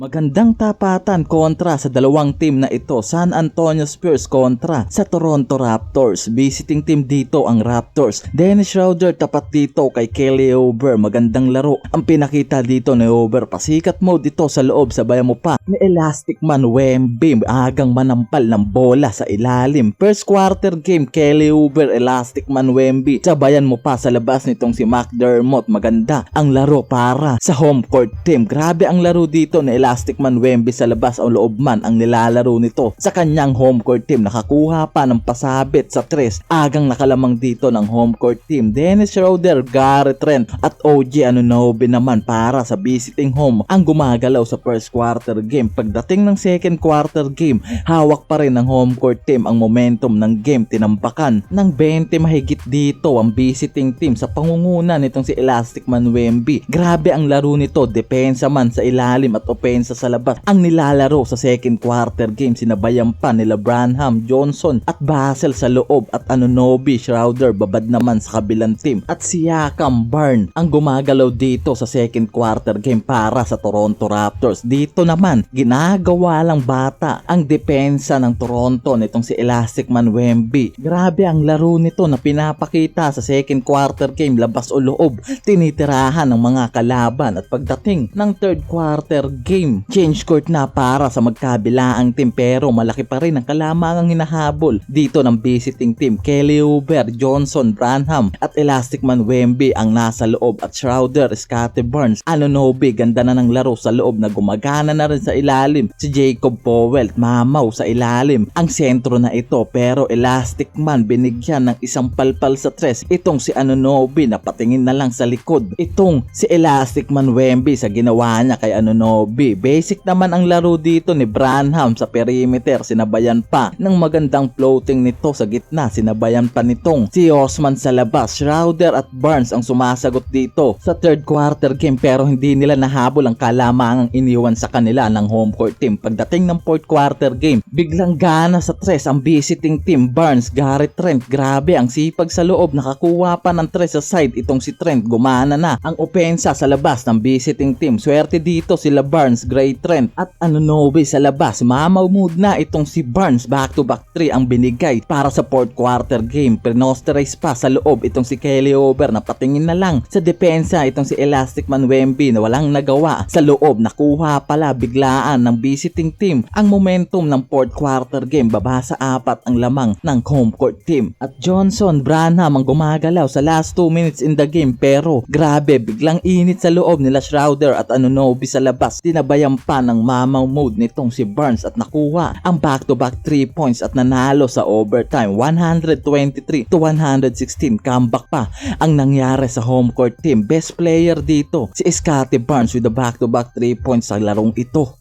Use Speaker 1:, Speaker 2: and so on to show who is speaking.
Speaker 1: Magandang tapatan kontra sa dalawang team na ito, San Antonio Spurs kontra sa Toronto Raptors. Visiting team dito ang Raptors. Dennis Schroeder tapat dito kay Kelly Oubre. Magandang laro ang pinakita dito ni Oubre. Pasikat mode dito sa loob, sabayan mo pa ni Elastic Man Wemby. Agang manampal ng bola sa ilalim. First quarter game, Kelly Oubre, Elastic Man Wemby. Sabayan mo pa sa labas nitong si McDermott. Maganda ang laro para sa home court team. Grabe ang laro dito ni Elastic Man Wemby sa labas o loob man ang nilalaro nito sa kanyang home court team. Nakakuha pa ng pasabit sa tres. Agang nakalamang dito ng home court team. Dennis Schroeder, Garrett Trent at OG Anunoby naman para sa visiting home ang gumagalaw sa first quarter game. Pagdating ng second quarter game, hawak pa rin ng home court team ang momentum ng game. Tinampakan ng 20 mahigit dito ang visiting team sa pangunguna nitong si Elastic Man Wemby. Grabe ang laro nito, depensa man sa ilalim at opensa sa labas ang nilalaro sa second quarter game. Sinabayan pa nila Branham, Johnson at Basel sa loob at Anunoby, Schroeder babad naman sa kabilang team at Siakam, Barnes ang gumagalaw dito sa second quarter game para sa Toronto Raptors. Dito naman ginagawa lang bata ang depensa ng Toronto nitong si Elastic Man Wemby. Grabe ang laro nito na pinapakita sa second quarter game, labas o loob tinitirahan ng mga kalaban at pagdating ng third quarter game, change court na para sa magkabilaang team pero malaki pa rin ang kalamangang hinahabol dito ng visiting team. Kelly Oubre, Johnson, Branham at Elastic Man Wemby ang nasa loob at Schroeder, Scottie Barnes, Anunoby. Ganda na ng laro sa loob na gumagana na rin sa ilalim si Jacob Powell. Mamaw sa ilalim ang sentro na ito pero Elastic Man binigyan ng isang palpal sa tres itong si Anunoby na patingin na lang sa likod itong si Elastic Man Wemby sa ginawa niya kay Anunoby. Basic naman ang laro dito ni Branham sa perimeter. Sinabayan pa ng magandang floating nito sa gitna. Sinabayan pa nitong si Osman sa labas. Schroeder at Barnes ang sumasagot dito sa third quarter game pero hindi nila nahabol ang kalamangang iniwan sa kanila ng home court team. Pagdating ng fourth quarter game, biglang gana sa tres ang visiting team. Barnes, Garrett Trent, grabe ang sipag sa loob. Nakakuha pa ng tres sa side itong si Trent. Gumana na ang opensa sa labas ng visiting team. Swerte dito sila Barnes, Gray Trent at Anunoby sa labas. Mamaw mood na itong si Barnes. Back-to-back 3 ang binigay para sa fourth quarter game. Prenosterize pa sa loob itong si Kelly Oubre na patingin na lang sa depensa itong si Elastic Man Wemby na walang nagawa sa loob. Nakuha pala biglaan ng visiting team ang momentum ng fourth quarter game. Baba sa 4 ang lamang ng home court team. At Johnson, Branham ang gumagalaw sa last 2 minutes in the game pero grabe biglang init sa loob nila Schroeder at Anunoby sa labas. Dinabayan pa ng mamaw mode nitong si Barnes at nakuha ang back-to-back 3 points at nanalo sa overtime 123-116. Comeback pa ang nangyari sa home court team. Best player dito si Scottie Barnes with the back-to-back 3 points sa larong ito.